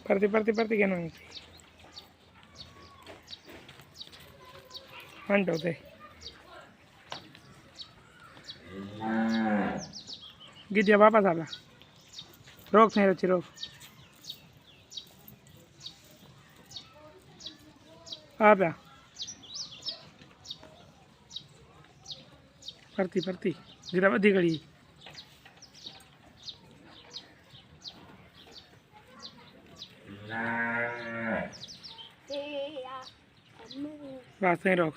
परती परती परती क्या नाम अंटे गिद्या वापस आला रोक नहीं रची रोक आप्या परती परती जीरा बधी घड़ी बस नहीं रोक